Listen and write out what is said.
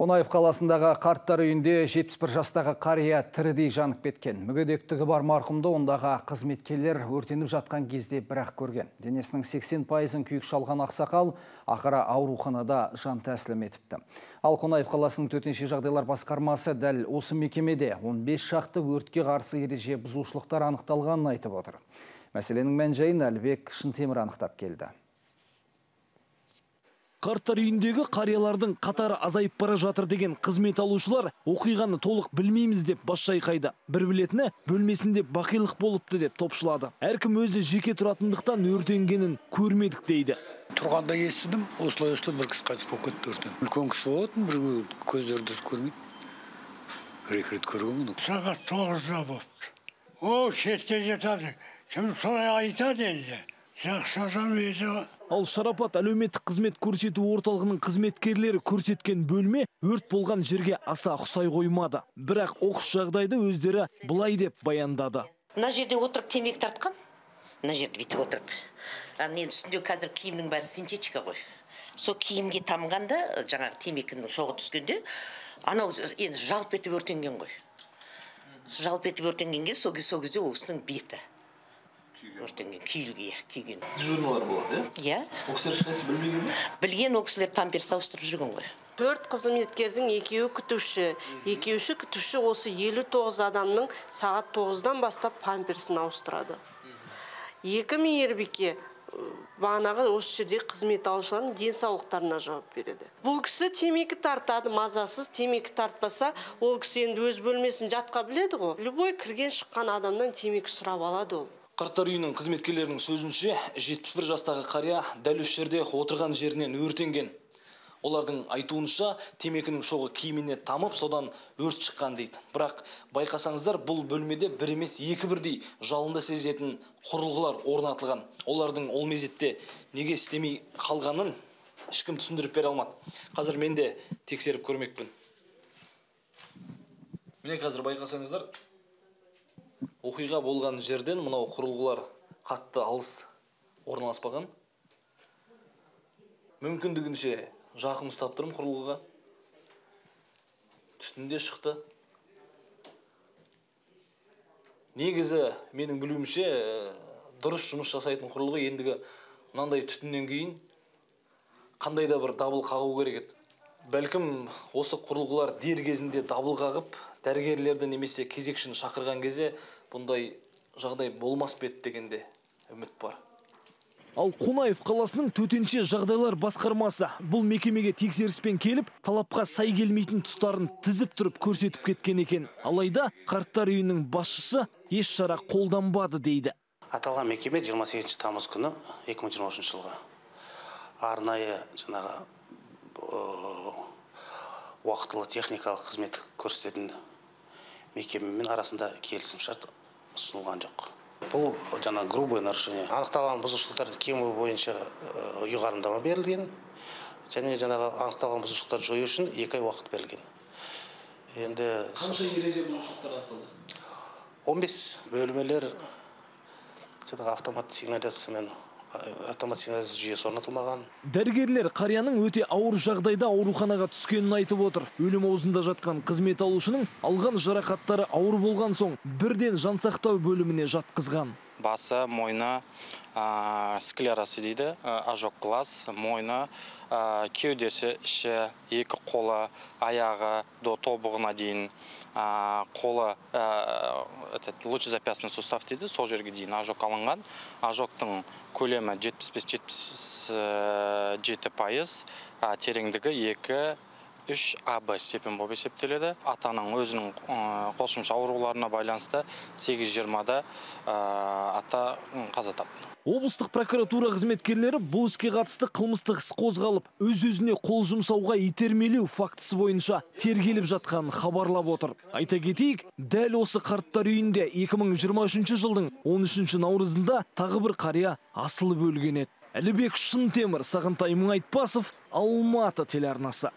Қонаев қаласындағы қарттар үйінде 71 жастағы қария тірідей жанып кеткен. Мүгедектігі бар марқұмды ондағы қызметкерлер өртеніп жатқан кезде бірақ көрген. Денесінің 80%-ын күйік шалған ақсақал ақыры ауруханада жан тәсілім етіпті. Ал Қонаев қаласының төтенше жағдайлар басқармасы дәл осы мекемеде 15 шақты өртке қарсы ереже бұзушылықтар анықталғанын айтып отыр. Мәселенің мән-жайын Әлібек Шынтемір анықтап келді. Қарттар үйіндегі қариялардың қатары азайып бара жатыр деген қызмет алушылар оқиғаны толық білмейміз деп бас шайқайды. Бір білетіні бөлмесінде бақилық болыпты деп топшылады. Әркім өзі жеке тұратындықтан өртенгенін көрмедік дейді. Тұрғанда естідім, осылай бір кісі қайтыс болып кетті өрттен. Үлкен кісі болатын, бір көздерді көрмейді. Бір-екі рет көргенмін. Сағат 9-да болды. О, шетке жатады. Кім солай айтады енді? Жақсы адам еді. Ал Шарапат әлеуметтік қызмет көрсету орталығының қызметкерлері көрсеткен бөлме өрт болған жерге аса ұқсай қоймады. Бірақ оқыс жағдайды өздері былай деп баяндады. Мына жерде отырып темекі тартқан. Мына жерде бүйтіп отырып. Енді үстінде қазір киімнің бәрі синтетика ғой. Сол киімге тамғанда, жаңағы темекінің шоғы түскенде, анау енді жалп етіп өртенген ғой. Жалп етіп өртенгенге сол кезде ол кісінің беті өртенген, күйген. Дежурналар болады, иә? Ол кісілер ешқайсысы білмеген бе? Білген, ол кісілер памперс ауыстырып жүрген ғой. 4 қызметкердің екеуі күтуші осы 59 адамның сағат 9-дан бастап памперсін ауыстырады. 2 мейірбике бағанағы осы жерде қызмет алушылардың денсаулықтарына жауап береді. Бұл кісі темекі тартады, мазасыз темекі тартпаса, ол кісі енді өз бөлмесін жатқа біледі ғой. Любой кірген шыққан адамнан темекі сұрап алады ол. Қарттар үйінің қызметкерлерінің сөзінше 71 жастағы қария дәл осы жерде отырған жерінен өртенген. Олардың айтуынша темекінің шоғы киіміне тамып, содан өрт шыққан дейді. Бірақ байқасаңыздар, бұл бөлмеде бір емес екі бірдей жалынды сезетін құрылғылар орнатылған. Олардың ол мезетте неге істемей қалғанын ешкім түсіндіріп бере алмады. Қазір мен де тексеріп көрмекпін. Міне қазір байқасаңыздар, оқиға болған жерден мынау құрылғылар қатты алыс орналаспаған. Мүмкіндігінше жақын ұстап тұрмын құрылғыға. Түтінде шықты. Негізі менің білуімше дұрыс жұмыс жасайтын құрылғы ендігі мынандай түтіннен кейін қандай да бір дабыл қағу керек еді. Бәлкім осы құрылғылар дер кезінде дабыл қағып, дәрігерлерді немесе кезекшіні шақырған кезде бұндай жағдай болмас бет дегенде үміт бар. Ал Қонаев қаласының төтенше жағдайлар басқармасы бұл мекемеге тексеріспен келіп, талапқа сай келмейтін тұстарын тізіп тұрып көрсетіп кеткен екен. Алайда қарттар үйінің басшысы еш шара қолданбады дейді. Аталған мекеме 28 тамыз күні 2023 жылға арнайы жаңағы уақытылы техникалық қызмет көрсететін мекемемен арасында келісім шарт ұсынылған жоқ. Бұл жаңа грубое нарушение. Анықталған бұзушылықтарды кему бойынша ұйғарымдама берілген, және жаңағы анықталған бұзушылықтарды жою үшін 2 ай уақыт берілген. Енді қанша ереже бұзушылықтар анықталды? 15 бөлмелер жаңағы автомат сигнализациямен жүйесі орнатылмаған. Дәрігерлер қарияның өте ауыр жағдайда ауруханаға түскенін айтып отыр. Өлім аузында жатқан қызмет алушының алған жарақаттары ауыр болған соң бірден жансақтау бөліміне жатқызған. Басы, мойны, склеросы дейді, ожог глаз, мойны, кеудесі, іші, 2 қолы, аяғы до тобығына дейін, қолы лучезапястный сустав дейді, сол жерге дейін ожог алынған. Ожогтың көлемі 75-77%, тереңдігі 2-3 АБ степен болып есептеледі. Атаның өзінің қосымша ауруларына байланысты 8:20-да ата қаза тапты. Облыстық прокуратура қызметкерлері бұл іске қатысты қылмыстық іс қозғалып, өз-өзіне қол жұмсауға итермелеу фактісі бойынша тергеліп жатқанын хабарлап отыр. Айта кетейік, дәл осы қарттар үйінде 2023 жылдың 13 наурызында тағы бір қария асылып өлген еді. Әлібек Шынтемір, Сағынтай Мұңайтпасов, Алматы телеарнасы.